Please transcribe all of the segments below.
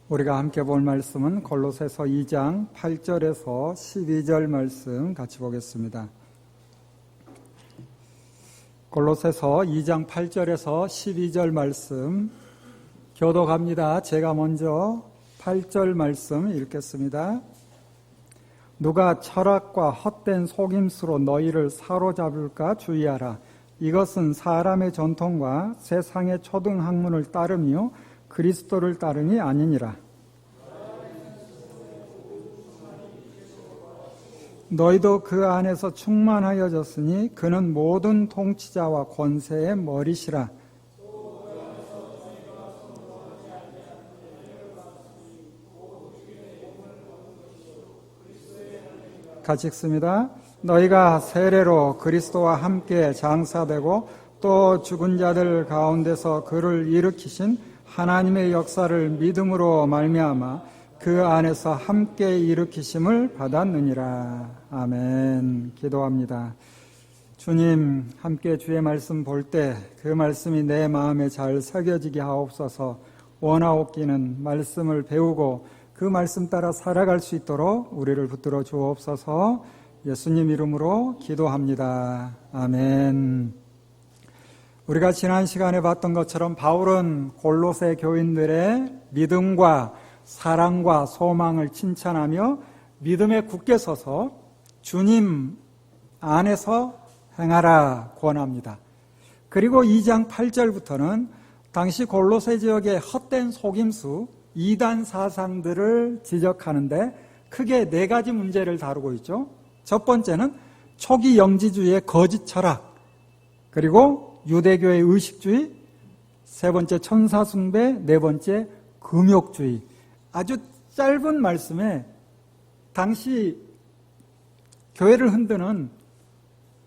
우리가 함께 볼 말씀은 골로새서 2장 8절에서 12절 말씀 같이 보겠습니다. 골로새서 2장 8절에서 12절 말씀 교독합니다. 제가 먼저 8절 말씀 읽겠습니다. 누가 철학과 헛된 속임수로 너희를 사로잡을까 주의하라. 이것은 사람의 전통과 세상의 초등학문을 따름이요 그리스도를 따름이 아니니라. 너희도 그 안에서 충만하여졌으니 그는 모든 통치자와 권세의 머리시라. 같이 읽습니다. 너희가 세례로 그리스도와 함께 장사되고 또 죽은 자들 가운데서 그를 일으키신 하나님의 역사를 믿음으로 말미암아 그 안에서 함께 일으키심을 받았느니라. 아멘. 기도합니다. 주님, 함께 주의 말씀 볼 때 그 말씀이 내 마음에 잘 새겨지게 하옵소서. 원하옵기는 말씀을 배우고 그 말씀 따라 살아갈 수 있도록 우리를 붙들어 주옵소서. 예수님 이름으로 기도합니다. 아멘. 우리가 지난 시간에 봤던 것처럼 바울은 골로새 교인들의 믿음과 사랑과 소망을 칭찬하며 믿음에 굳게 서서 주님 안에서 행하라 권합니다. 그리고 2장 8절부터는 당시 골로새 지역의 헛된 속임수, 이단 사상들을 지적하는데 크게 네 가지 문제를 다루고 있죠. 첫 번째는 초기 영지주의의 거짓 철학, 그리고 유대교의 의식주의, 세 번째 천사숭배, 네 번째 금욕주의. 아주 짧은 말씀에 당시 교회를 흔드는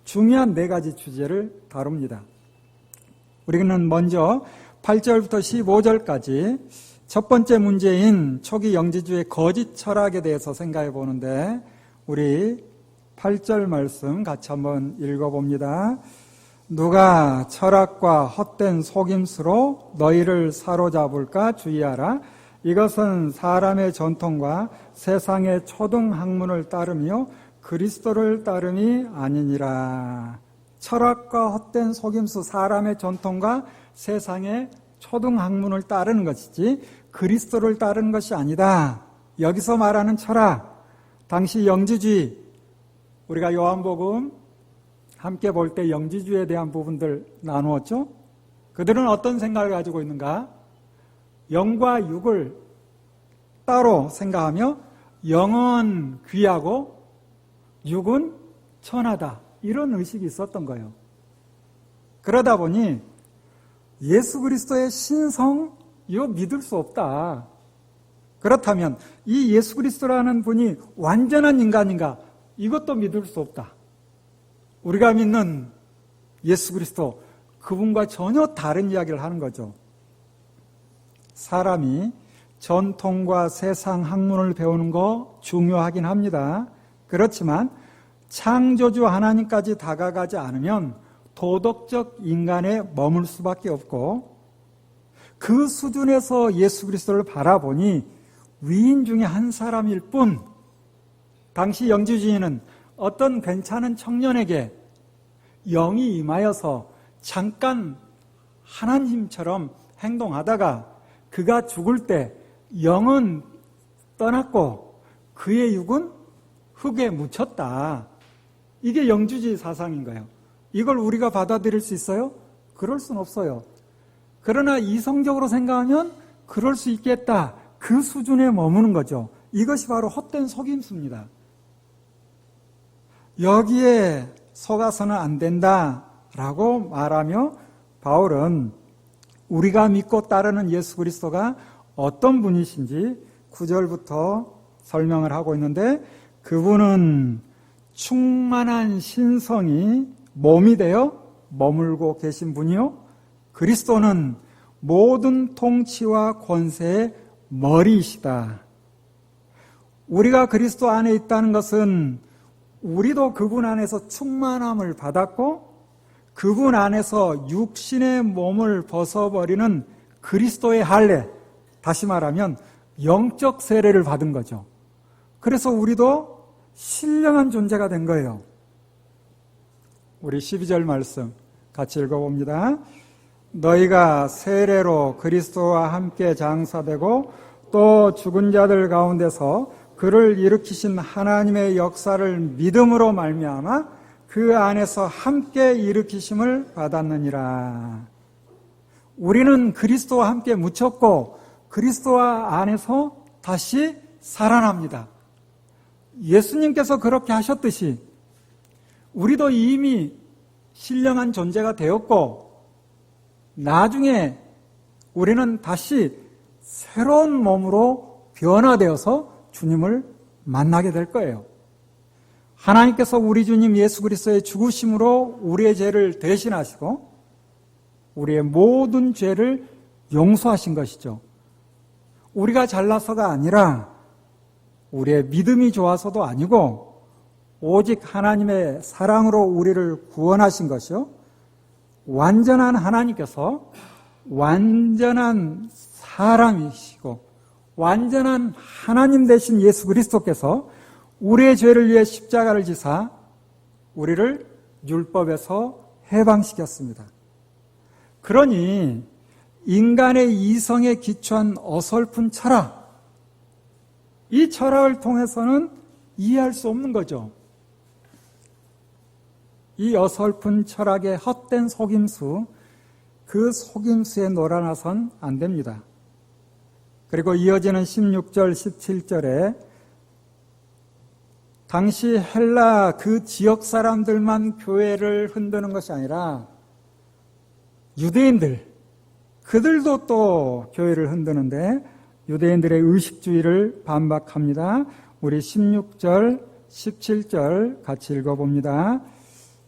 중요한 네 가지 주제를 다룹니다. 우리는 먼저 8절부터 15절까지 첫 번째 문제인 초기 영지주의 거짓 철학에 대해서 생각해 보는데 우리 8절 말씀 같이 한번 읽어봅니다. 누가 철학과 헛된 속임수로 너희를 사로잡을까 주의하라. 이것은 사람의 전통과 세상의 초등학문을 따르며 그리스도를 따름이 아니니라. 철학과 헛된 속임수, 사람의 전통과 세상의 초등학문을 따르는 것이지 그리스도를 따르는 것이 아니다. 여기서 말하는 철학, 당시 영지주의, 우리가 요한복음 함께 볼 때 영지주의에 대한 부분들 나누었죠. 그들은 어떤 생각을 가지고 있는가? 영과 육을 따로 생각하며 영은 귀하고 육은 천하다, 이런 의식이 있었던 거예요. 그러다 보니 예수 그리스도의 신성, 이거 믿을 수 없다. 그렇다면 이 예수 그리스도라는 분이 완전한 인간인가? 이것도 믿을 수 없다. 우리가 믿는 예수 그리스도, 그분과 전혀 다른 이야기를 하는 거죠. 사람이 전통과 세상 학문을 배우는 거 중요하긴 합니다. 그렇지만 창조주 하나님까지 다가가지 않으면 도덕적 인간에 머물 수밖에 없고, 그 수준에서 예수 그리스도를 바라보니 위인 중에 한 사람일 뿐, 당시 영지주의는 어떤 괜찮은 청년에게 영이 임하여서 잠깐 하나님처럼 행동하다가 그가 죽을 때 영은 떠났고 그의 육은 흙에 묻혔다. 이게 영지주의 사상인 거예요. 이걸 우리가 받아들일 수 있어요? 그럴 수는 없어요. 그러나 이성적으로 생각하면 그럴 수 있겠다. 그 수준에 머무는 거죠. 이것이 바로 헛된 속임수입니다. 여기에 속아서는 안 된다라고 말하며 바울은 우리가 믿고 따르는 예수 그리스도가 어떤 분이신지 9절부터 설명을 하고 있는데, 그분은 충만한 신성이 몸이 되어 머물고 계신 분이요, 그리스도는 모든 통치와 권세의 머리이시다. 우리가 그리스도 안에 있다는 것은 우리도 그분 안에서 충만함을 받았고 그분 안에서 육신의 몸을 벗어버리는 그리스도의 할례, 다시 말하면 영적 세례를 받은 거죠. 그래서 우리도 신령한 존재가 된 거예요. 우리 12절 말씀 같이 읽어봅니다. 너희가 세례로 그리스도와 함께 장사되고 또 죽은 자들 가운데서 그를 일으키신 하나님의 역사를 믿음으로 말미암아 그 안에서 함께 일으키심을 받았느니라. 우리는 그리스도와 함께 묻혔고 그리스도와 안에서 다시 살아납니다. 예수님께서 그렇게 하셨듯이 우리도 이미 신령한 존재가 되었고 나중에 우리는 다시 새로운 몸으로 변화되어서 주님을 만나게 될 거예요. 하나님께서 우리 주님 예수 그리스도의 죽으심으로 우리의 죄를 대신하시고 우리의 모든 죄를 용서하신 것이죠. 우리가 잘나서가 아니라 우리의 믿음이 좋아서도 아니고 오직 하나님의 사랑으로 우리를 구원하신 것이요. 완전한 하나님께서 완전한 사람이시고 완전한 하나님 되신 예수 그리스도께서 우리의 죄를 위해 십자가를 지사 우리를 율법에서 해방시켰습니다. 그러니 인간의 이성에 기초한 어설픈 철학, 이 철학을 통해서는 이해할 수 없는 거죠. 이 어설픈 철학의 헛된 속임수, 그 속임수에 놀아나선 안 됩니다. 그리고 이어지는 16절, 17절에 당시 헬라 그 지역 사람들만 교회를 흔드는 것이 아니라 유대인들, 그들도 또 교회를 흔드는데 유대인들의 의식주의를 반박합니다. 우리 16절, 17절 같이 읽어봅니다.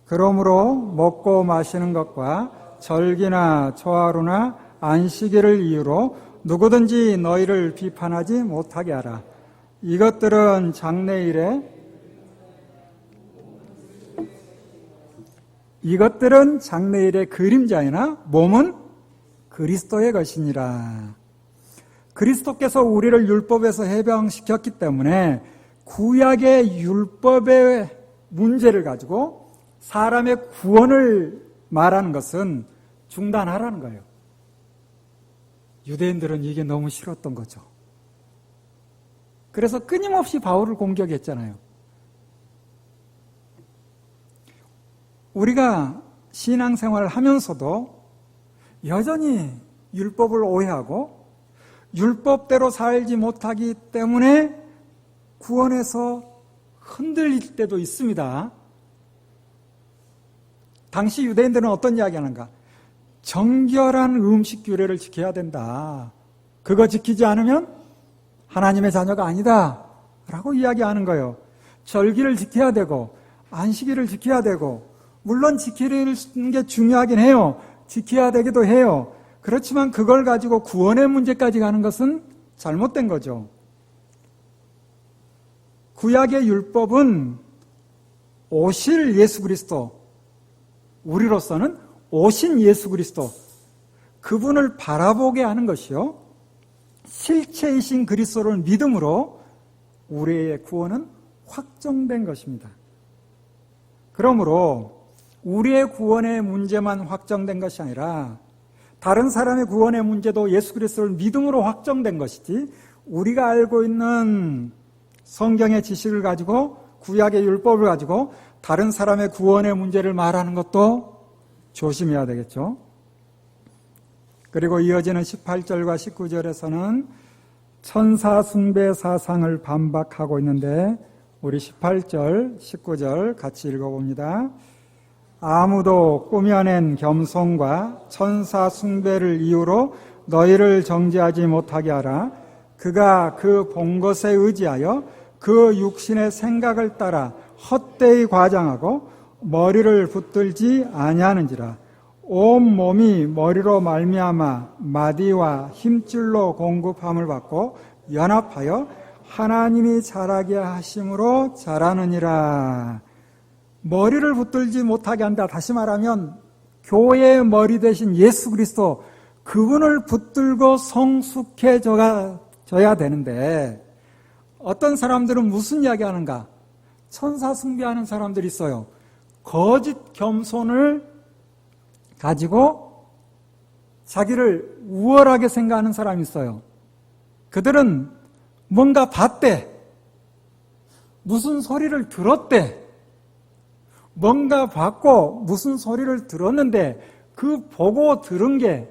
그러므로 먹고 마시는 것과 절기나 초하루나 안식일을 이유로 누구든지 너희를 비판하지 못하게 하라. 이것들은 장래일의 그림자이나 몸은 그리스도의 것이니라. 그리스도께서 우리를 율법에서 해방시켰기 때문에 구약의 율법의 문제를 가지고 사람의 구원을 말하는 것은 중단하라는 거예요. 유대인들은 이게 너무 싫었던 거죠. 그래서 끊임없이 바울을 공격했잖아요. 우리가 신앙생활을 하면서도 여전히 율법을 오해하고 율법대로 살지 못하기 때문에 구원에서 흔들릴 때도 있습니다. 당시 유대인들은 어떤 이야기 하는가? 정결한 음식 규례를 지켜야 된다. 그거 지키지 않으면 하나님의 자녀가 아니다 라고 이야기하는 거예요. 절기를 지켜야 되고 안식일을 지켜야 되고 물론 지키는 게 중요하긴 해요. 지켜야 되기도 해요. 그렇지만 그걸 가지고 구원의 문제까지 가는 것은 잘못된 거죠. 구약의 율법은 오실 예수 그리스도, 우리로서는 오신 예수 그리스도, 그분을 바라보게 하는 것이요, 실체이신 그리스도를 믿음으로 우리의 구원은 확정된 것입니다. 그러므로 우리의 구원의 문제만 확정된 것이 아니라 다른 사람의 구원의 문제도 예수 그리스도를 믿음으로 확정된 것이지, 우리가 알고 있는 성경의 지식을 가지고 구약의 율법을 가지고 다른 사람의 구원의 문제를 말하는 것도 조심해야 되겠죠. 그리고 이어지는 18절과 19절에서는 천사 숭배 사상을 반박하고 있는데 우리 18절, 19절 같이 읽어봅니다. 아무도 꾸며낸 겸손과 천사 숭배를 이유로 너희를 정죄하지 못하게 하라. 그가 그 본 것에 의지하여 그 육신의 생각을 따라 헛되이 과장하고 머리를 붙들지 아니하는지라. 온 몸이 머리로 말미암아 마디와 힘줄로 공급함을 받고 연합하여 하나님이 자라게 하심으로 자라느니라. 머리를 붙들지 못하게 한다. 다시 말하면 교회의 머리 대신 예수 그리스도, 그분을 붙들고 성숙해져가 줘야 되는데 어떤 사람들은 무슨 이야기 하는가? 천사 숭배하는 사람들이 있어요. 거짓 겸손을 가지고 자기를 우월하게 생각하는 사람이 있어요. 그들은 뭔가 봤대. 무슨 소리를 들었대. 뭔가 봤고 무슨 소리를 들었는데 그 보고 들은 게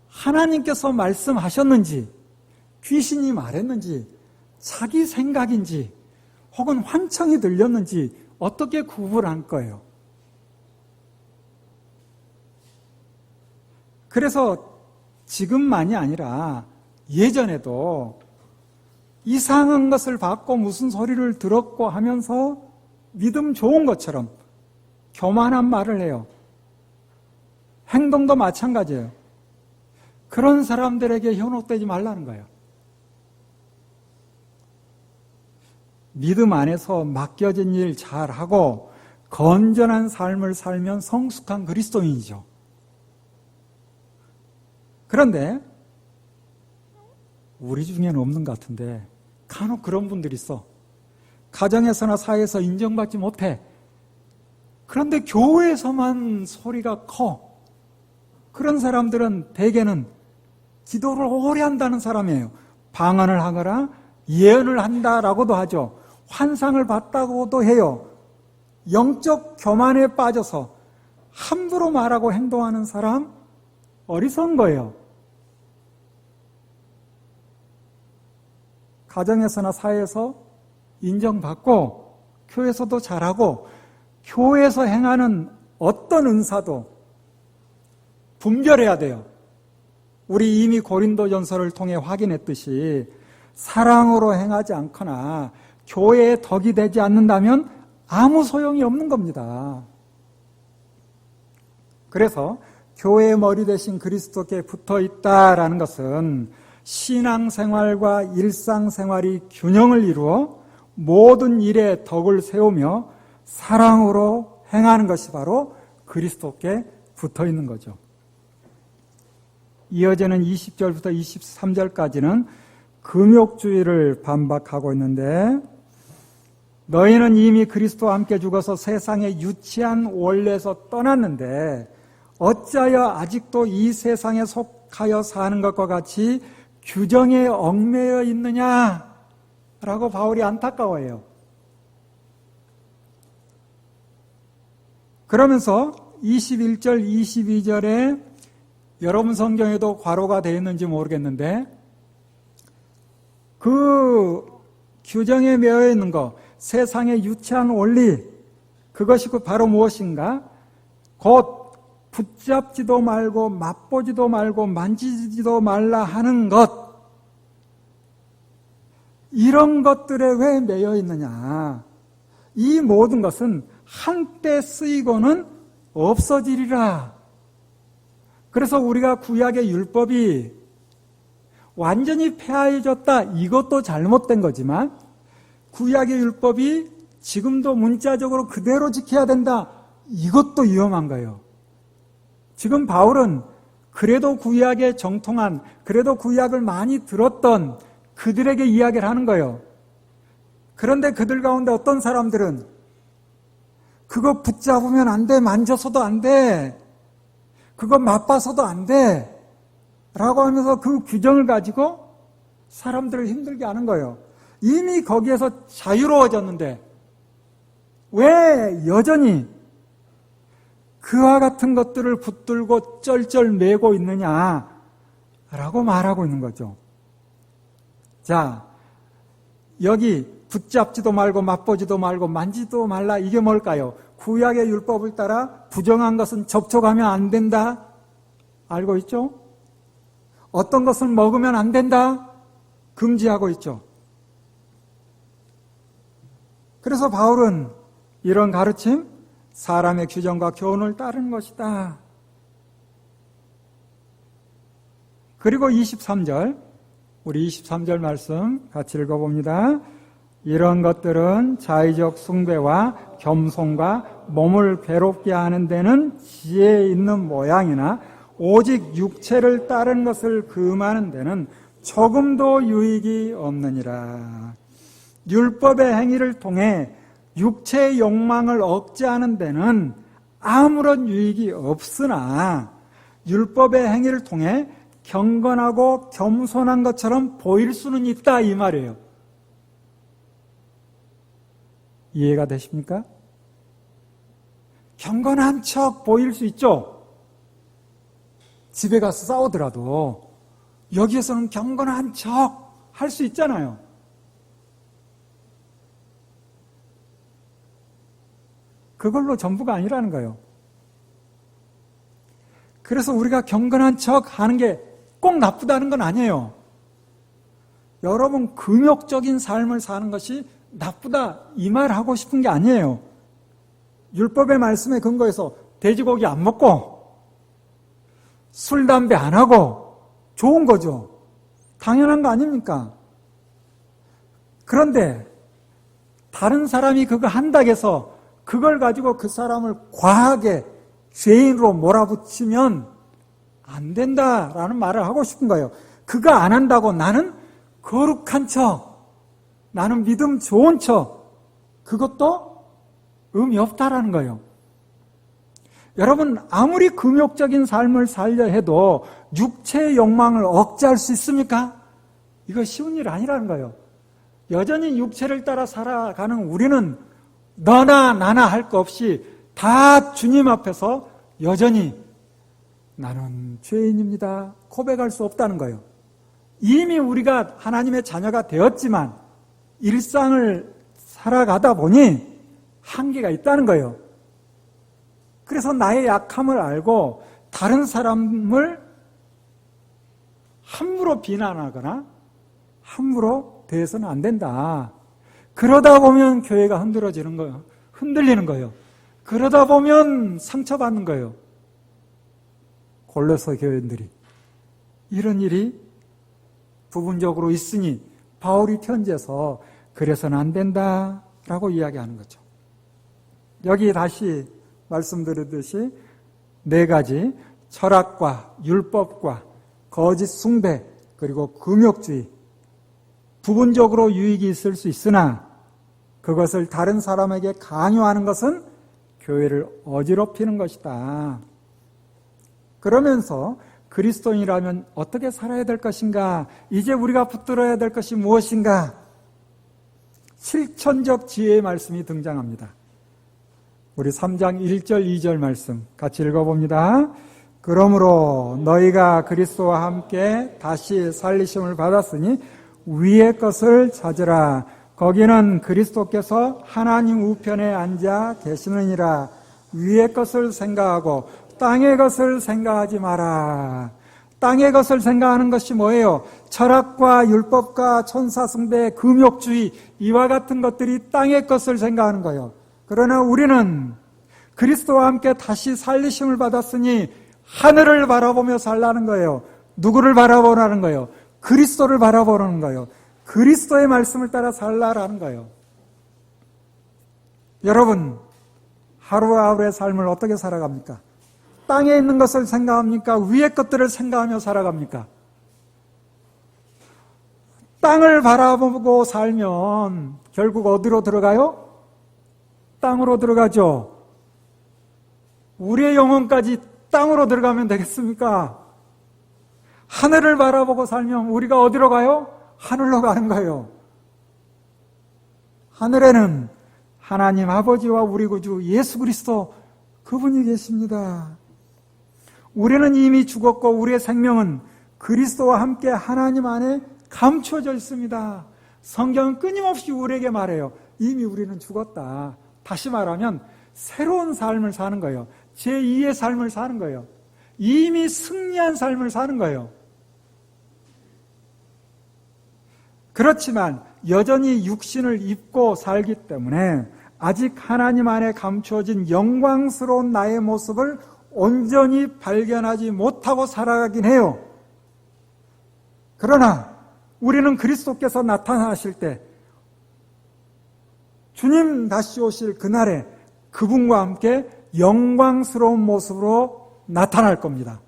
하나님께서 말씀하셨는지 귀신이 말했는지 자기 생각인지 혹은 환청이 들렸는지 어떻게 구분할 거예요? 그래서 지금만이 아니라 예전에도 이상한 것을 봤고 무슨 소리를 들었고 하면서 믿음 좋은 것처럼 교만한 말을 해요. 행동도 마찬가지예요. 그런 사람들에게 현혹되지 말라는 거예요. 믿음 안에서 맡겨진 일 잘하고 건전한 삶을 살면 성숙한 그리스도인이죠. 그런데 우리 중에는 없는 것 같은데 간혹 그런 분들이 있어. 가정에서나 사회에서 인정받지 못해. 그런데 교회에서만 소리가 커. 그런 사람들은 대개는 기도를 오래 한다는 사람이에요. 방언을 하거나 예언을 한다라고도 하죠. 환상을 봤다고도 해요. 영적 교만에 빠져서 함부로 말하고 행동하는 사람 어리석은 거예요. 가정에서나 사회에서 인정받고 교회에서도 잘하고 교회에서 행하는 어떤 은사도 분별해야 돼요. 우리 이미 고린도전서를 통해 확인했듯이 사랑으로 행하지 않거나 교회에 덕이 되지 않는다면 아무 소용이 없는 겁니다. 그래서 교회의 머리 대신 그리스도께 붙어 있다라는 것은 신앙생활과 일상생활이 균형을 이루어 모든 일에 덕을 세우며 사랑으로 행하는 것이 바로 그리스도께 붙어 있는 거죠. 이어지는 20절부터 23절까지는 금욕주의를 반박하고 있는데 너희는 이미 그리스도와 함께 죽어서 세상의 유치한 원래에서 떠났는데 어찌하여 아직도 이 세상에 속하여 사는 것과 같이 규정에 얽매여 있느냐라고 바울이 안타까워해요. 그러면서 21절, 22절에 여러분 성경에도 괄호가 되어 있는지 모르겠는데 그 규정에 매여 있는 것, 세상의 유치한 원리, 그것이 바로 무엇인가? 곧 붙잡지도 말고 맛보지도 말고 만지지도 말라 하는 것, 이런 것들에 왜 매여 있느냐? 이 모든 것은 한때 쓰이고는 없어지리라. 그래서 우리가 구약의 율법이 완전히 폐하해졌다, 이것도 잘못된 거지만 구약의 율법이 지금도 문자적으로 그대로 지켜야 된다, 이것도 위험한 거예요. 지금 바울은 그래도 구약에 정통한, 그래도 구약을 많이 들었던 그들에게 이야기를 하는 거예요. 그런데 그들 가운데 어떤 사람들은 그거 붙잡으면 안 돼, 만져서도 안 돼, 그거 맛봐서도 안 돼 라고 하면서 그 규정을 가지고 사람들을 힘들게 하는 거예요. 이미 거기에서 자유로워졌는데 왜 여전히 그와 같은 것들을 붙들고 쩔쩔매고 있느냐라고 말하고 있는 거죠. 자, 여기 붙잡지도 말고 맛보지도 말고 만지도 말라, 이게 뭘까요? 구약의 율법을 따라 부정한 것은 접촉하면 안 된다, 알고 있죠? 어떤 것은 먹으면 안 된다, 금지하고 있죠. 그래서 바울은 이런 가르침, 사람의 규정과 교훈을 따르는 것이다. 그리고 23절, 우리 23절 말씀 같이 읽어봅니다. 이런 것들은 자의적 숭배와 겸손과 몸을 괴롭게 하는 데는 지혜 있는 모양이나 오직 육체를 따르는 것을 금하는 데는 조금도 유익이 없느니라. 율법의 행위를 통해 육체의 욕망을 억제하는 데는 아무런 유익이 없으나 율법의 행위를 통해 경건하고 겸손한 것처럼 보일 수는 있다, 이 말이에요. 이해가 되십니까? 경건한 척 보일 수 있죠. 집에 가서 싸우더라도 여기에서는 경건한 척 할 수 있잖아요. 그걸로 전부가 아니라는 거예요. 그래서 우리가 경건한 척 하는 게 꼭 나쁘다는 건 아니에요. 여러분, 금욕적인 삶을 사는 것이 나쁘다, 이 말 하고 싶은 게 아니에요. 율법의 말씀에 근거해서 돼지고기 안 먹고 술, 담배 안 하고 좋은 거죠. 당연한 거 아닙니까? 그런데 다른 사람이 그거 한다고 해서 그걸 가지고 그 사람을 과하게 죄인으로 몰아붙이면 안 된다라는 말을 하고 싶은 거예요. 그거 안 한다고 나는 거룩한 척, 나는 믿음 좋은 척, 그것도 의미 없다라는 거예요. 여러분, 아무리 금욕적인 삶을 살려 해도 육체의 욕망을 억제할 수 있습니까? 이거 쉬운 일 아니라는 거예요. 여전히 육체를 따라 살아가는 우리는 너나 나나 할 거 없이 다 주님 앞에서 여전히 나는 죄인입니다 고백할 수 없다는 거예요. 이미 우리가 하나님의 자녀가 되었지만 일상을 살아가다 보니 한계가 있다는 거예요. 그래서 나의 약함을 알고 다른 사람을 함부로 비난하거나 함부로 대해서는 안 된다. 그러다 보면 교회가 흔들어지는 거예요. 흔들리는 거예요. 그러다 보면 상처받는 거예요. 골로새 교인들이 이런 일이 부분적으로 있으니 바울이 편지에서 그래서는 안 된다라고 이야기하는 거죠. 여기 다시 말씀드렸듯이 네 가지, 철학과 율법과 거짓 숭배 그리고 금욕주의, 부분적으로 유익이 있을 수 있으나 그것을 다른 사람에게 강요하는 것은 교회를 어지럽히는 것이다. 그러면서 그리스도인이라면 어떻게 살아야 될 것인가? 이제 우리가 붙들어야 될 것이 무엇인가? 실천적 지혜의 말씀이 등장합니다. 우리 3장 1절 2절 말씀 같이 읽어봅니다. 그러므로 너희가 그리스도와 함께 다시 살리심을 받았으니 위의 것을 찾으라. 거기는 그리스도께서 하나님 우편에 앉아 계시느니라. 위의 것을 생각하고 땅의 것을 생각하지 마라. 땅의 것을 생각하는 것이 뭐예요? 철학과 율법과 천사숭배, 금욕주의, 이와 같은 것들이 땅의 것을 생각하는 거예요. 그러나 우리는 그리스도와 함께 다시 살리심을 받았으니 하늘을 바라보며 살라는 거예요. 누구를 바라보라는 거예요? 그리스도를 바라보라는 거예요. 그리스도의 말씀을 따라 살라라는 거예요. 여러분, 하루하루의 삶을 어떻게 살아갑니까? 땅에 있는 것을 생각합니까? 위의 것들을 생각하며 살아갑니까? 땅을 바라보고 살면 결국 어디로 들어가요? 땅으로 들어가죠. 우리의 영혼까지 땅으로 들어가면 되겠습니까? 하늘을 바라보고 살면 우리가 어디로 가요? 하늘로 가는 거예요. 하늘에는 하나님 아버지와 우리 구주 예수 그리스도 그분이 계십니다. 우리는 이미 죽었고 우리의 생명은 그리스도와 함께 하나님 안에 감춰져 있습니다. 성경은 끊임없이 우리에게 말해요. 이미 우리는 죽었다. 다시 말하면 새로운 삶을 사는 거예요. 제2의 삶을 사는 거예요. 이미 승리한 삶을 사는 거예요. 그렇지만 여전히 육신을 입고 살기 때문에 아직 하나님 안에 감추어진 영광스러운 나의 모습을 온전히 발견하지 못하고 살아가긴 해요. 그러나 우리는 그리스도께서 나타나실 때 주님 다시 오실 그날에 그분과 함께 영광스러운 모습으로 나타날 겁니다.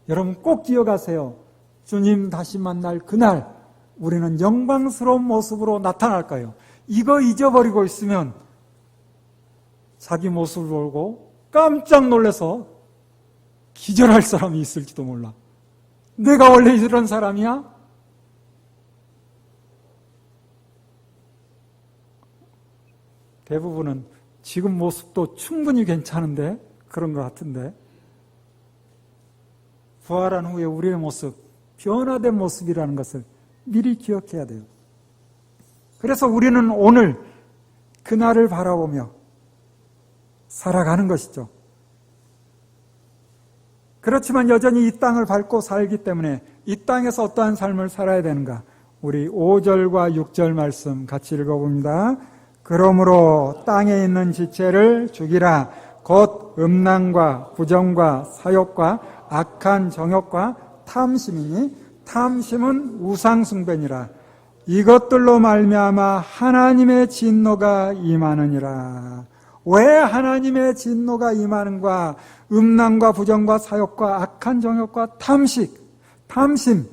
여러분 꼭 기억하세요. 주님 다시 만날 그날 우리는 영광스러운 모습으로 나타날까요? 이거 잊어버리고 있으면 자기 모습을 보고 깜짝 놀라서 기절할 사람이 있을지도 몰라. 내가 원래 이런 사람이야? 대부분은 지금 모습도 충분히 괜찮은데 그런 것 같은데 부활한 후에 우리의 모습, 변화된 모습이라는 것을 미리 기억해야 돼요. 그래서 우리는 오늘 그날을 바라보며 살아가는 것이죠. 그렇지만 여전히 이 땅을 밟고 살기 때문에 이 땅에서 어떠한 삶을 살아야 되는가? 우리 5절과 6절 말씀 같이 읽어봅니다. 그러므로 땅에 있는 지체를 죽이라. 곧 음란과 부정과 사욕과 악한 정욕과 탐심이니 탐심은 우상숭배니라. 이것들로 말미암아 하나님의 진노가 임하느니라. 왜 하나님의 진노가 임하는가? 음란과 부정과 사욕과 악한 정욕과 탐심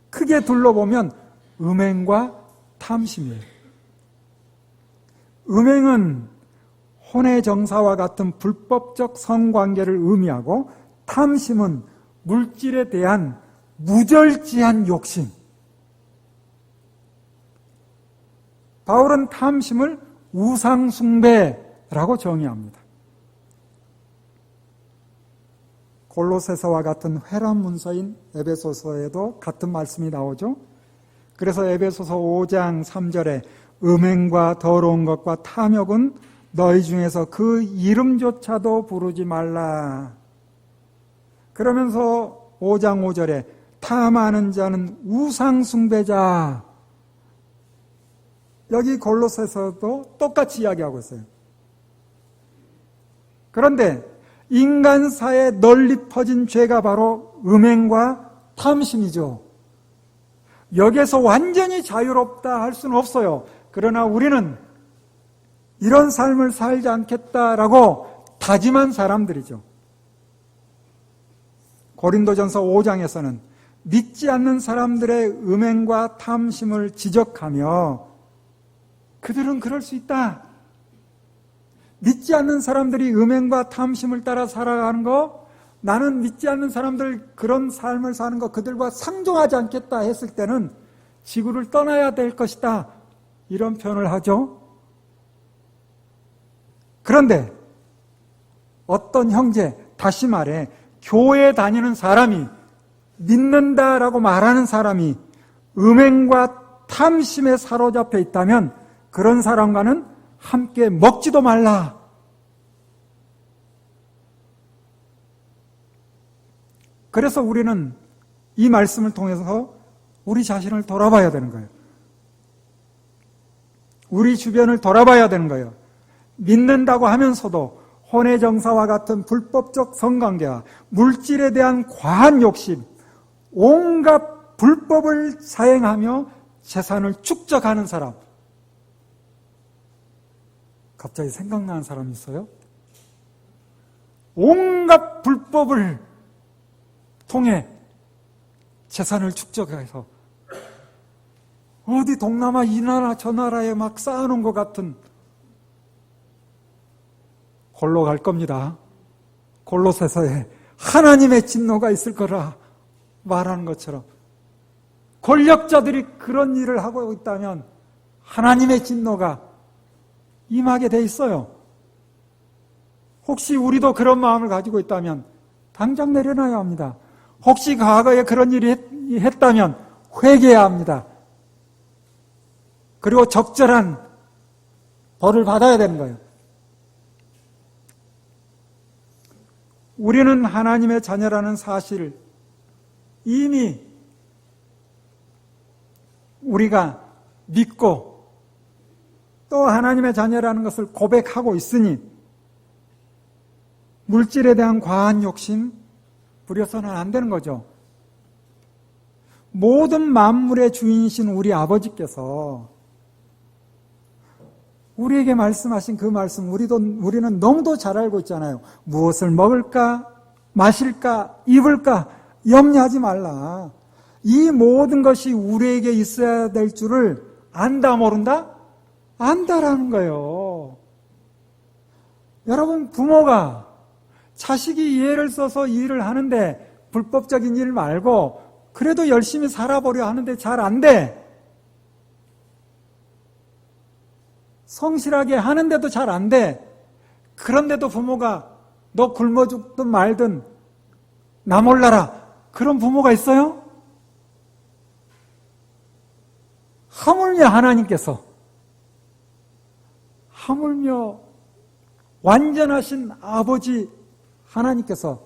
크게 둘러보면 음행과 탐심이에요. 음행은 혼의 정사와 같은 불법적 성관계를 의미하고 탐심은 물질에 대한 무절제한 욕심. 바울은 탐심을 우상숭배라고 정의합니다. 골로새서와 같은 회람 문서인 에베소서에도 같은 말씀이 나오죠. 그래서 에베소서 5장 3절에 음행과 더러운 것과 탐욕은 너희 중에서 그 이름조차도 부르지 말라. 그러면서 5장 5절에 탐하는 자는 우상숭배자. 여기 골로새서도 똑같이 이야기하고 있어요. 그런데 인간사에 널리 퍼진 죄가 바로 음행과 탐심이죠. 여기에서 완전히 자유롭다 할 수는 없어요. 그러나 우리는 이런 삶을 살지 않겠다라고 다짐한 사람들이죠. 고린도전서 5장에서는 믿지 않는 사람들의 음행과 탐심을 지적하며 그들은 그럴 수 있다. 믿지 않는 사람들이 음행과 탐심을 따라 살아가는 거, 나는 믿지 않는 사람들 그런 삶을 사는 거 그들과 상종하지 않겠다 했을 때는 지구를 떠나야 될 것이다. 이런 표현을 하죠. 그런데 어떤 형제, 다시 말해 교회 다니는 사람이 믿는다라고 말하는 사람이 음행과 탐심에 사로잡혀 있다면 그런 사람과는 함께 먹지도 말라. 그래서 우리는 이 말씀을 통해서 우리 자신을 돌아봐야 되는 거예요. 우리 주변을 돌아봐야 되는 거예요. 믿는다고 하면서도 혼의 정사와 같은 불법적 성관계와 물질에 대한 과한 욕심, 온갖 불법을 사행하며 재산을 축적하는 사람. 갑자기 생각나는 사람이 있어요? 온갖 불법을 통해 재산을 축적해서 어디 동남아 이 나라 저 나라에 막 쌓아놓은 것 같은 골로 갈 겁니다. 골로새서에 하나님의 진노가 있을 거라 말하는 것처럼 권력자들이 그런 일을 하고 있다면 하나님의 진노가 임하게 돼 있어요. 혹시 우리도 그런 마음을 가지고 있다면 당장 내려놔야 합니다. 혹시 과거에 그런 일이 했다면 회개해야 합니다. 그리고 적절한 벌을 받아야 되는 거예요. 우리는 하나님의 자녀라는 사실을 이미 우리가 믿고 또 하나님의 자녀라는 것을 고백하고 있으니 물질에 대한 과한 욕심 부려서는 안 되는 거죠. 모든 만물의 주인이신 우리 아버지께서 우리에게 말씀하신 그 말씀 우리는 너무도 잘 알고 있잖아요. 무엇을 먹을까, 마실까, 입을까 염려하지 말라. 이 모든 것이 우리에게 있어야 될 줄을 안다 모른다? 안다라는 거예요. 여러분, 부모가 자식이 이해를 써서 일을 하는데 불법적인 일 말고 그래도 열심히 살아보려 하는데 잘 안 돼. 성실하게 하는데도 잘 안 돼. 그런데도 부모가 너 굶어 죽든 말든 나 몰라라. 그런 부모가 있어요? 하물며 하나님께서, 하물며 완전하신 아버지 하나님께서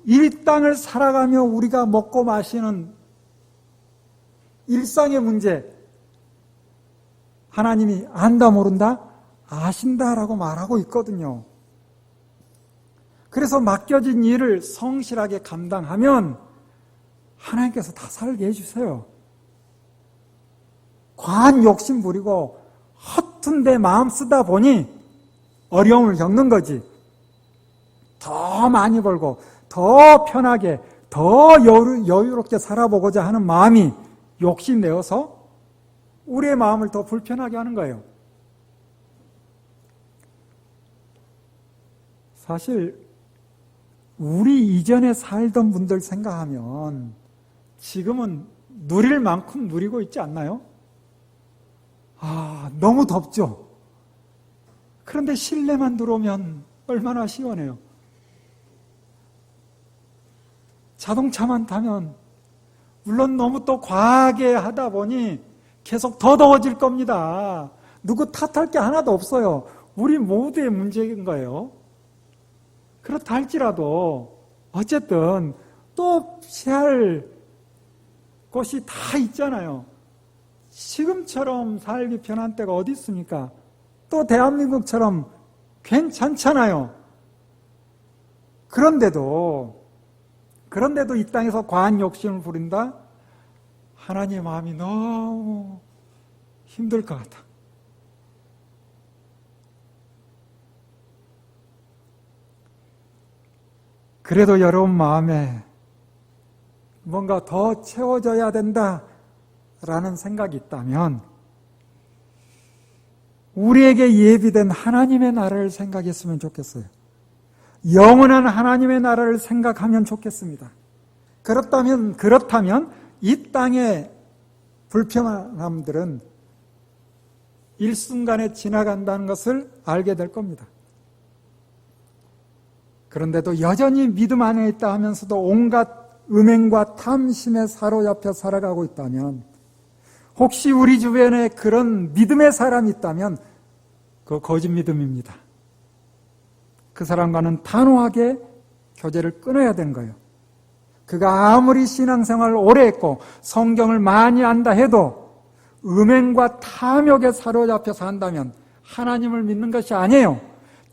이 땅을 살아가며 우리가 먹고 마시는 일상의 문제, 하나님이 안다 모른다? 아신다라고 말하고 있거든요. 그래서 맡겨진 일을 성실하게 감당하면 하나님께서 다 살게 해주세요. 과한 욕심 부리고 허튼 데 마음 쓰다 보니 어려움을 겪는 거지. 더 많이 벌고 더 편하게 더 여유롭게 살아보고자 하는 마음이 욕심내어서 우리의 마음을 더 불편하게 하는 거예요. 사실 우리 이전에 살던 분들 생각하면 지금은 누릴 만큼 누리고 있지 않나요? 너무 덥죠? 그런데 실내만 들어오면 얼마나 시원해요. 자동차만 타면 물론 너무 또 과하게 하다 보니 계속 더 더워질 겁니다. 누구 탓할 게 하나도 없어요. 우리 모두의 문제인 거예요. 그렇다 할지라도 어쨌든 또 피할 곳이 다 있잖아요. 지금처럼 살기 편한 때가 어디 있습니까? 또 대한민국처럼 괜찮잖아요. 그런데도 이 땅에서 과한 욕심을 부린다? 하나님의 마음이 너무 힘들 것 같아. 그래도 여러분 마음에 뭔가 더 채워져야 된다라는 생각이 있다면 우리에게 예비된 하나님의 나라를 생각했으면 좋겠어요. 영원한 하나님의 나라를 생각하면 좋겠습니다. 그렇다면 이 땅의 불평함들은 일순간에 지나간다는 것을 알게 될 겁니다. 그런데도 여전히 믿음 안에 있다 하면서도 온갖 음행과 탐심에 사로잡혀 살아가고 있다면, 혹시 우리 주변에 그런 믿음의 사람이 있다면 그거 거짓 믿음입니다. 그 사람과는 단호하게 교제를 끊어야 되는 거예요. 그가 아무리 신앙생활을 오래 했고 성경을 많이 안다 해도 음행과 탐욕에 사로잡혀 산다면 하나님을 믿는 것이 아니에요.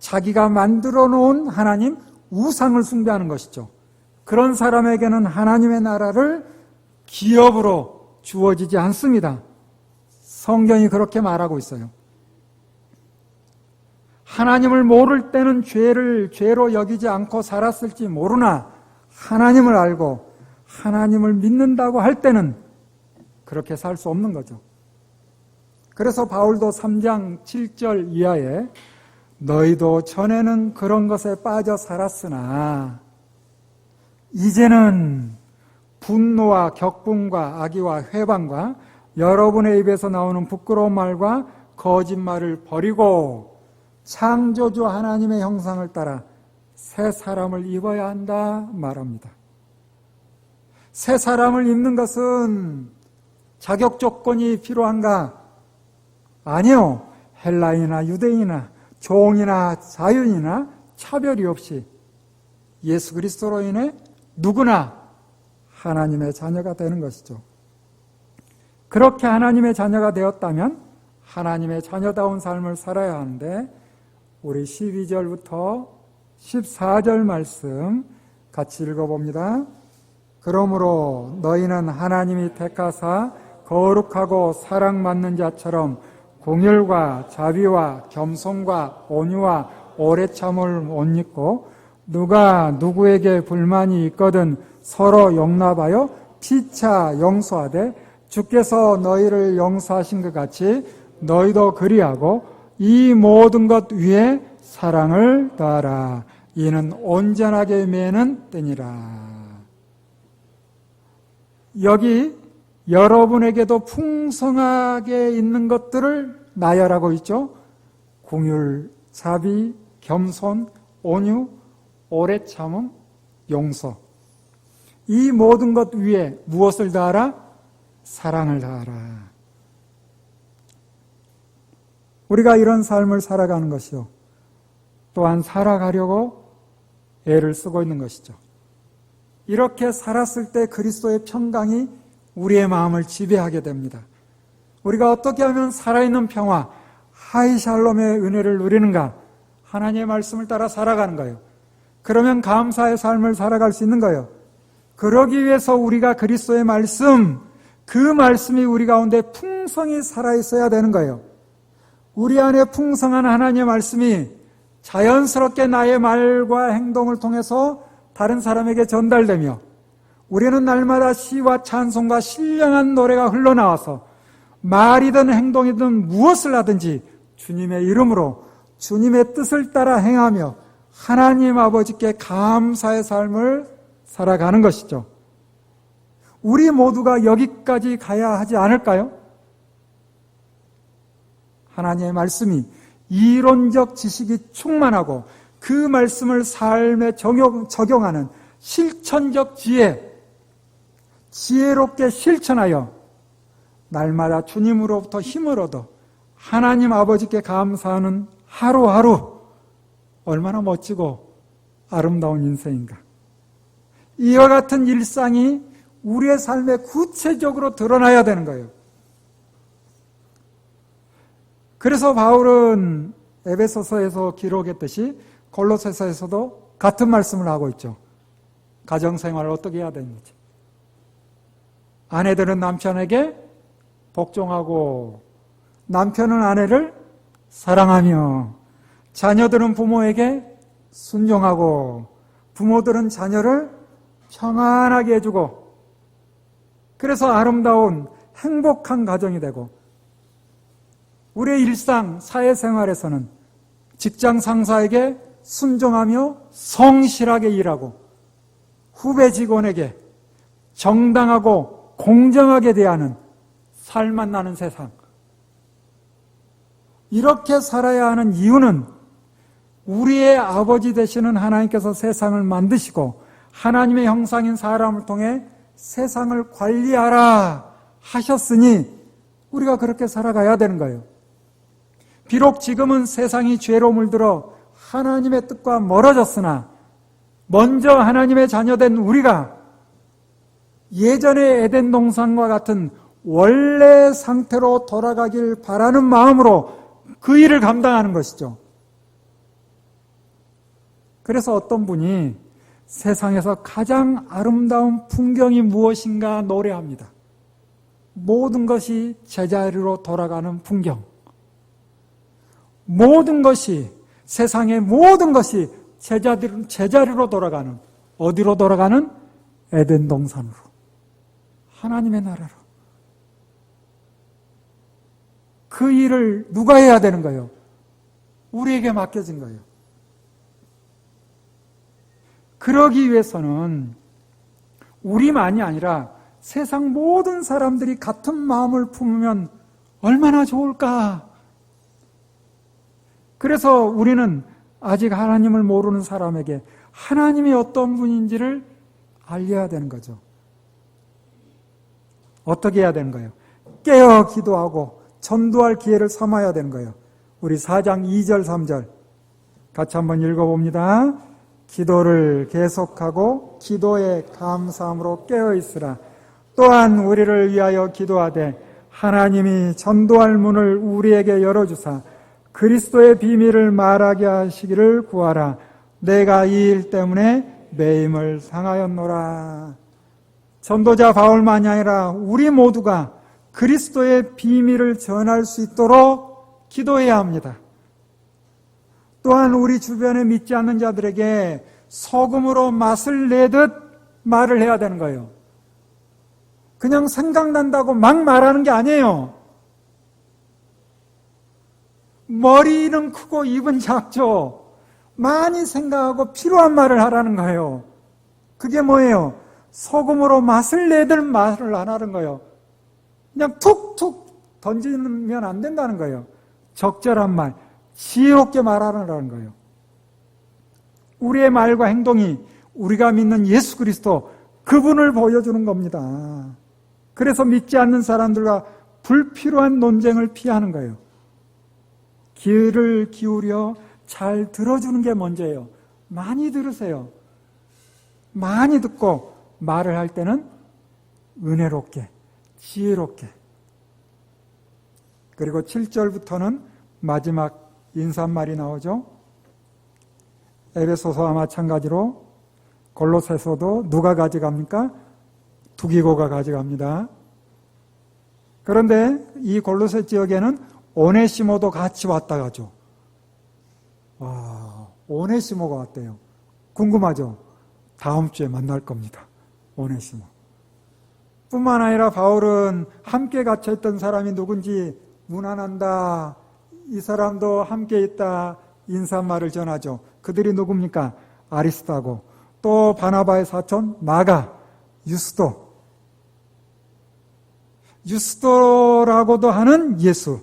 자기가 만들어 놓은 하나님, 우상을 숭배하는 것이죠. 그런 사람에게는 하나님의 나라를 기업으로 주어지지 않습니다. 성경이 그렇게 말하고 있어요. 하나님을 모를 때는 죄를 죄로 여기지 않고 살았을지 모르나 하나님을 알고 하나님을 믿는다고 할 때는 그렇게 살 수 없는 거죠. 그래서 바울도 3장 7절 이하에 너희도 전에는 그런 것에 빠져 살았으나 이제는 분노와 격분과 악의와 회방과 여러분의 입에서 나오는 부끄러운 말과 거짓말을 버리고 창조주 하나님의 형상을 따라 새 사람을 입어야 한다 말합니다. 새 사람을 입는 것은 자격 조건이 필요한가? 아니요. 헬라인이나 유대인이나 종이나 자유인이나 차별이 없이 예수 그리스도로 인해 누구나 하나님의 자녀가 되는 것이죠. 그렇게 하나님의 자녀가 되었다면 하나님의 자녀다운 삶을 살아야 하는데, 우리 12절부터 14절 말씀 같이 읽어봅니다. 그러므로 너희는 하나님이 택하사 거룩하고 사랑받는 자처럼 공율과 자비와 겸손과 온유와 오래 참을 못 잊고 누가 누구에게 불만이 있거든 서로 용납하여 피차 용서하되 주께서 너희를 용서하신 것 같이 너희도 그리하고 이 모든 것 위에 사랑을 더하라. 이는 온전하게 매는 때니라. 여기 여러분에게도 풍성하게 있는 것들을 나열하고 있죠. 긍휼, 자비, 겸손, 온유, 오래 참음, 용서. 이 모든 것 위에 무엇을 더하라? 사랑을 더하라. 우리가 이런 삶을 살아가는 것이요, 또한 살아가려고 애를 쓰고 있는 것이죠. 이렇게 살았을 때 그리스도의 평강이 우리의 마음을 지배하게 됩니다. 우리가 어떻게 하면 살아있는 평화, 하이샬롬의 은혜를 누리는가? 하나님의 말씀을 따라 살아가는 거예요. 그러면 감사의 삶을 살아갈 수 있는 거예요. 그러기 위해서 우리가 그리스도의 말씀, 그 말씀이 우리 가운데 풍성히 살아있어야 되는 거예요. 우리 안에 풍성한 하나님의 말씀이 자연스럽게 나의 말과 행동을 통해서 다른 사람에게 전달되며, 우리는 날마다 시와 찬송과 신령한 노래가 흘러나와서 말이든 행동이든 무엇을 하든지 주님의 이름으로 주님의 뜻을 따라 행하며 하나님 아버지께 감사의 삶을 살아가는 것이죠. 우리 모두가 여기까지 가야 하지 않을까요? 하나님의 말씀이 이론적 지식이 충만하고 그 말씀을 삶에 적용하는 실천적 지혜롭게 실천하여 날마다 주님으로부터 힘을 얻어 하나님 아버지께 감사하는 하루하루, 얼마나 멋지고 아름다운 인생인가. 이와 같은 일상이 우리의 삶에 구체적으로 드러나야 되는 거예요. 그래서 바울은 에베소서에서 기록했듯이 골로새서에서도 같은 말씀을 하고 있죠. 가정생활을 어떻게 해야 되는지. 아내들은 남편에게 복종하고, 남편은 아내를 사랑하며, 자녀들은 부모에게 순종하고, 부모들은 자녀를 평안하게 해주고, 그래서 아름다운 행복한 가정이 되고, 우리의 일상, 사회생활에서는 직장 상사에게 순종하며 성실하게 일하고, 후배 직원에게 정당하고 공정하게 대하는 살 만나는 세상. 이렇게 살아야 하는 이유는 우리의 아버지 되시는 하나님께서 세상을 만드시고 하나님의 형상인 사람을 통해 세상을 관리하라 하셨으니 우리가 그렇게 살아가야 되는 거예요. 비록 지금은 세상이 죄로 물들어 하나님의 뜻과 멀어졌으나 먼저 하나님의 자녀된 우리가 예전의 에덴 동산과 같은 원래 상태로 돌아가길 바라는 마음으로 그 일을 감당하는 것이죠. 그래서 어떤 분이 세상에서 가장 아름다운 풍경이 무엇인가 노래합니다. 모든 것이 제자리로 돌아가는 풍경. 모든 것이, 세상의 모든 것이 제자리로 돌아가는, 어디로 돌아가는? 에덴 동산으로, 하나님의 나라로. 그 일을 누가 해야 되는 거예요? 우리에게 맡겨진 거예요. 그러기 위해서는 우리만이 아니라 세상 모든 사람들이 같은 마음을 품으면 얼마나 좋을까? 그래서 우리는 아직 하나님을 모르는 사람에게 하나님이 어떤 분인지를 알려야 되는 거죠. 어떻게 해야 되는 거예요? 깨어 기도하고 전도할 기회를 삼아야 되는 거예요. 우리 4장 2절 3절 같이 한번 읽어봅니다. 기도를 계속하고 기도에 감사함으로 깨어 있으라. 또한 우리를 위하여 기도하되 하나님이 전도할 문을 우리에게 열어주사 그리스도의 비밀을 말하게 하시기를 구하라. 내가 이 일 때문에 매임을 상하였노라. 전도자 바울만이 아니라 우리 모두가 그리스도의 비밀을 전할 수 있도록 기도해야 합니다. 또한 우리 주변에 믿지 않는 자들에게 소금으로 맛을 내듯 말을 해야 되는 거예요. 그냥 생각난다고 막 말하는 게 아니에요. 머리는 크고 입은 작죠. 많이 생각하고 필요한 말을 하라는 거예요. 그게 뭐예요? 소금으로 맛을 내들 말을 안 하는 거예요. 그냥 툭툭 던지면 안 된다는 거예요. 적절한 말, 지혜롭게 말하라는 거예요. 우리의 말과 행동이 우리가 믿는 예수 그리스도, 그분을 보여주는 겁니다. 그래서 믿지 않는 사람들과 불필요한 논쟁을 피하는 거예요. 귀를 기울여 잘 들어주는 게 먼저예요. 많이 들으세요. 많이 듣고 말을 할 때는 은혜롭게, 지혜롭게. 그리고 7절부터는 마지막 인사말이 나오죠. 에베소서와 마찬가지로 골로새서도 누가 가져갑니까? 두기고가 가져갑니다. 그런데 이 골로새 지역에는 오네시모도 같이 왔다 가죠. 와, 오네시모가 왔대요. 궁금하죠? 다음 주에 만날 겁니다. 오네시모. 뿐만 아니라 바울은 함께 갇혀있던 사람이 누군지 문안한다. 이 사람도 함께 있다. 인사말을 전하죠. 그들이 누굽니까? 아리스타고, 또 바나바의 사촌 마가, 유스도. 유스도라고도 하는 예수.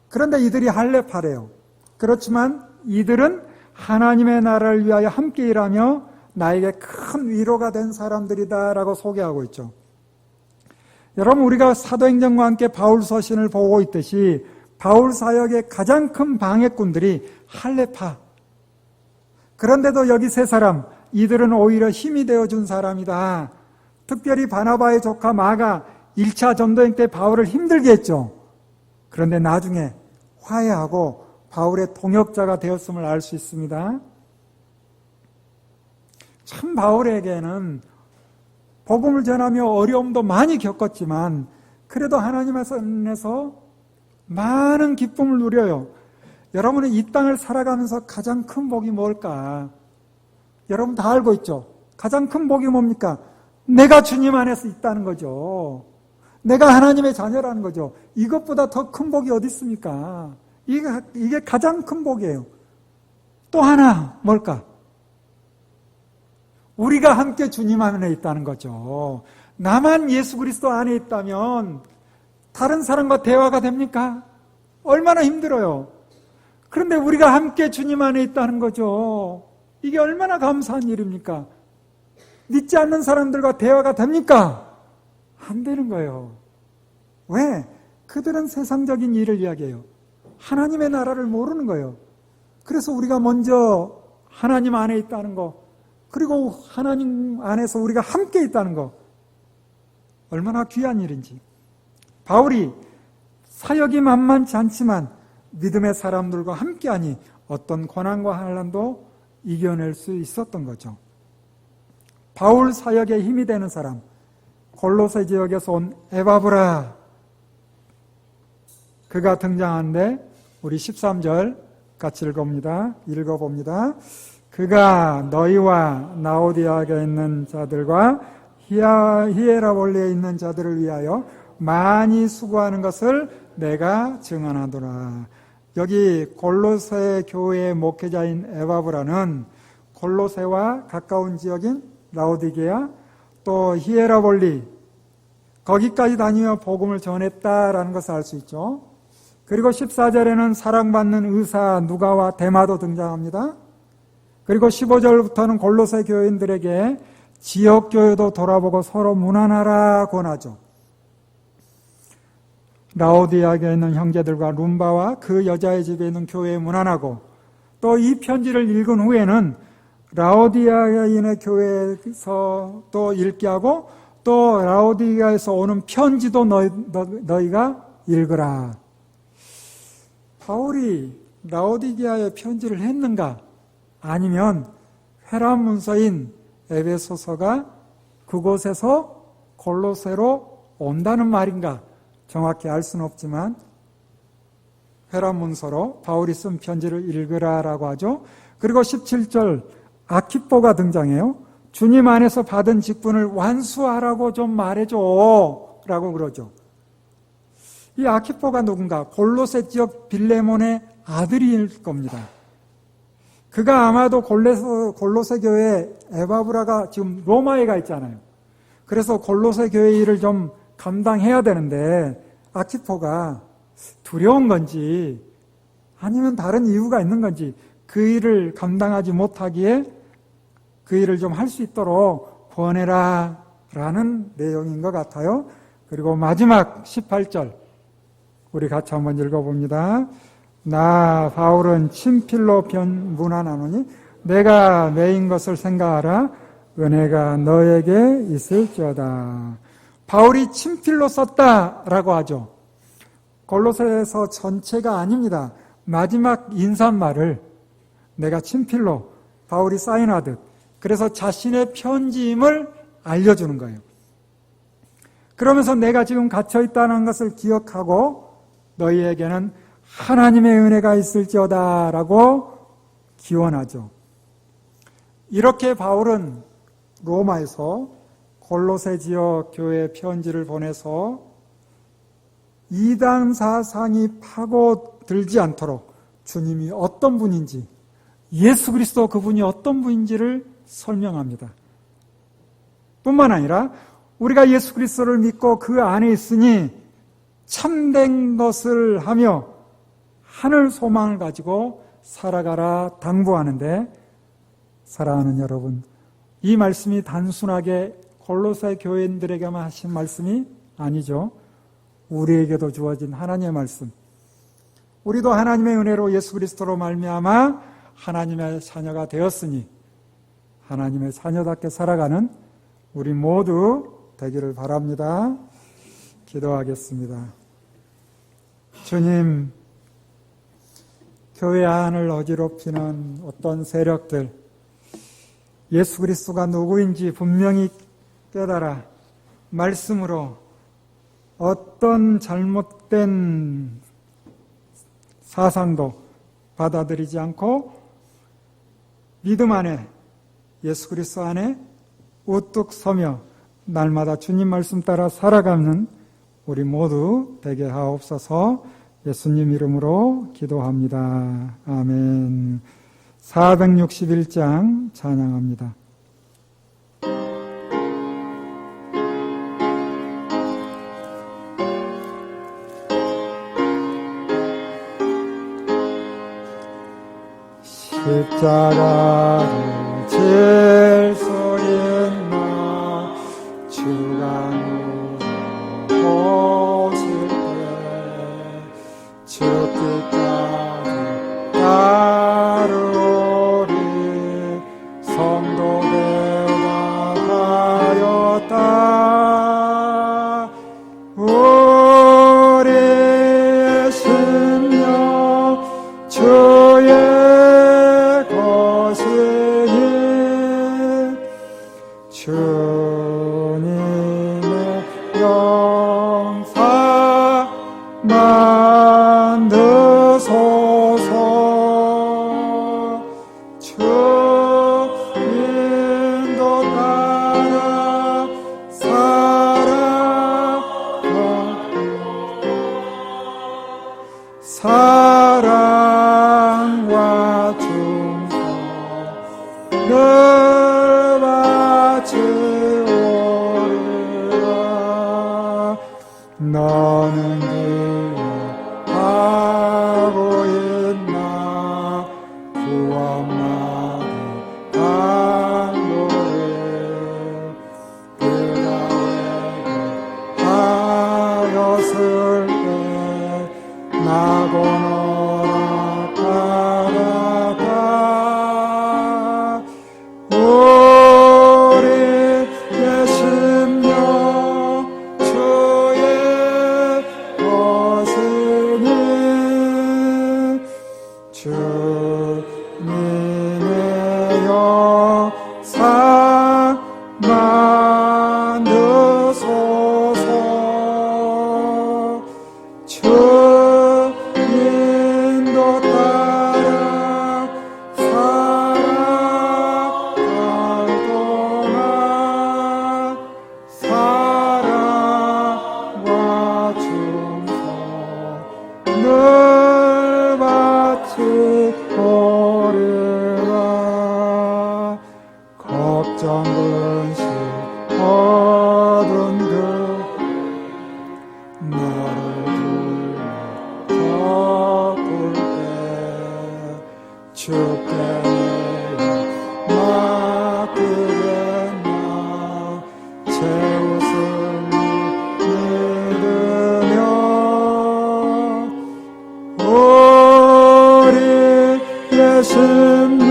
그런데 이들이 할례파래요. 그렇지만 이들은 하나님의 나라를 위하여 함께 일하며 나에게 큰 위로가 된 사람들이다라고 소개하고 있죠. 여러분, 우리가 사도행전과 함께 바울 서신을 보고 있듯이 바울 사역의 가장 큰 방해꾼들이 할례파. 그런데도 여기 세 사람, 이들은 오히려 힘이 되어준 사람이다. 특별히 바나바의 조카 마가 1차 전도행 때 바울을 힘들게 했죠. 그런데 나중에 화해하고 바울의 동역자가 되었음을 알 수 있습니다. 참 바울에게는 복음을 전하며 어려움도 많이 겪었지만 그래도 하나님의 손에서 많은 기쁨을 누려요. 여러분은 이 땅을 살아가면서 가장 큰 복이 뭘까? 여러분 다 알고 있죠? 가장 큰 복이 뭡니까? 내가 주님 안에서 있다는 거죠. 내가 하나님의 자녀라는 거죠. 이것보다 더 큰 복이 어디 있습니까? 이게 가장 큰 복이에요. 또 하나 뭘까? 우리가 함께 주님 안에 있다는 거죠. 나만 예수 그리스도 안에 있다면 다른 사람과 대화가 됩니까? 얼마나 힘들어요. 그런데 우리가 함께 주님 안에 있다는 거죠. 이게 얼마나 감사한 일입니까? 믿지 않는 사람들과 대화가 됩니까? 안 되는 거예요. 왜? 그들은 세상적인 일을 이야기해요. 하나님의 나라를 모르는 거예요. 그래서 우리가 먼저 하나님 안에 있다는 거, 그리고 하나님 안에서 우리가 함께 있다는 거, 얼마나 귀한 일인지. 바울이 사역이 만만치 않지만 믿음의 사람들과 함께하니 어떤 고난과 환난도 이겨낼 수 있었던 거죠. 바울 사역에 힘이 되는 사람, 골로새 지역에서 온 에바브라, 그가 등장하는데 우리 13절 같이 읽어봅니다. 그가 너희와 라오디아에 있는 자들과 히에라볼리에 있는 자들을 위하여 많이 수고하는 것을 내가 증언하노라. 여기 골로새 교회의 목회자인 에바브라는 골로새와 가까운 지역인 라오디게아, 또 히에라볼리, 거기까지 다니며 복음을 전했다라는 것을 알 수 있죠. 그리고 14절에는 사랑받는 의사 누가와 데마도 등장합니다. 그리고 15절부터는 골로새 교인들에게 지역교회도 돌아보고 서로 문안하라 권하죠. 라오디아에 있는 형제들과 룸바와 그 여자의 집에 있는 교회에 문안하고, 또 이 편지를 읽은 후에는 라오디아인의 교회에서 또 읽게 하고, 또 라오디아에서 오는 편지도 너희가 읽으라. 바울이 라오디게아에 편지를 했는가? 아니면 회람 문서인 에베소서가 그곳에서 골로새로 온다는 말인가? 정확히 알 수는 없지만 회람 문서로 바울이 쓴 편지를 읽으라라고 하죠. 그리고 17절 아키뽀가 등장해요. 주님 안에서 받은 직분을 완수하라고 좀 말해줘 라고 그러죠. 이 아키포가 누군가? 골로새 지역 빌레몬의 아들일 겁니다. 그가 아마도 골로새 교회 에바브라가 지금 로마에 가 있잖아요. 그래서 골로새 교회 일을 좀 감당해야 되는데 아키포가 두려운 건지 아니면 다른 이유가 있는 건지 그 일을 감당하지 못하기에 그 일을 좀 할 수 있도록 권해라 라는 내용인 것 같아요. 그리고 마지막 18절 우리 같이 한번 읽어봅니다. 나 바울은 친필로 문안하노니 내가 매인 것을 생각하라. 은혜가 너에게 있을지어다. 바울이 친필로 썼다라고 하죠. 골로새서 전체가 아닙니다. 마지막 인사말을 내가 친필로 바울이 사인하듯 그래서 자신의 편지임을 알려주는 거예요. 그러면서 내가 지금 갇혀있다는 것을 기억하고 너희에게는 하나님의 은혜가 있을지어다 라고 기원하죠. 이렇게 바울은 로마에서 골로새 지역 교회에 편지를 보내서 이단 사상이 파고들지 않도록 주님이 어떤 분인지, 예수 그리스도 그분이 어떤 분인지를 설명합니다. 뿐만 아니라 우리가 예수 그리스도를 믿고 그 안에 있으니 참된 것을 하며 하늘 소망을 가지고 살아가라 당부하는데, 사랑하는 여러분, 이 말씀이 단순하게 골로새 교인들에게만 하신 말씀이 아니죠. 우리에게도 주어진 하나님의 말씀. 우리도 하나님의 은혜로 예수 그리스도로 말미암아 하나님의 자녀가 되었으니 하나님의 자녀답게 살아가는 우리 모두 되기를 바랍니다. 기도하겠습니다. 주님, 교회 안을 어지럽히는 어떤 세력들, 예수 그리스도가 누구인지 분명히 깨달아 말씀으로 어떤 잘못된 사상도 받아들이지 않고 믿음 안에, 예수 그리스도 안에 우뚝 서며 날마다 주님 말씀 따라 살아가는 우리 모두 되게 하옵소서. 예수님 이름으로 기도합니다. 아멘. 461장 찬양합니다. 십자가를 질 수 있나 주가 오실 때 죽기까지 따르오리. 성도 대답하였다. 우리의 심령 주의 주님의 영사 만드소서. 주 인도 따라 사랑과 충성 오리라. 너는 기억하고 있나 구원만의 강도를 그가 내게 하였을 때 나고 너라 받았다. 우리의 심령 주의 것이니 주님의 영사 만드소서. 주 인도 따라 살아가도록 마치오리라. 걱정 근심 어두운 그 나를 불러 잡을 때 주께 내가 맡기겠나. 제 옷을 믿으며 우리 예수님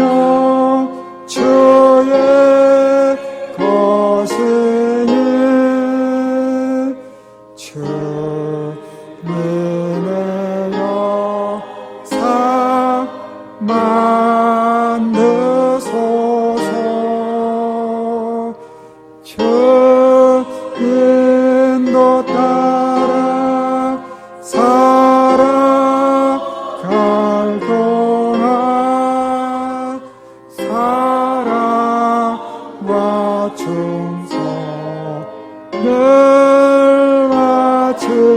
주의 것이니 주님의 역사 만드소서. 주 인도 따라 살아갈 동안 사랑과 충성을 바치오리라.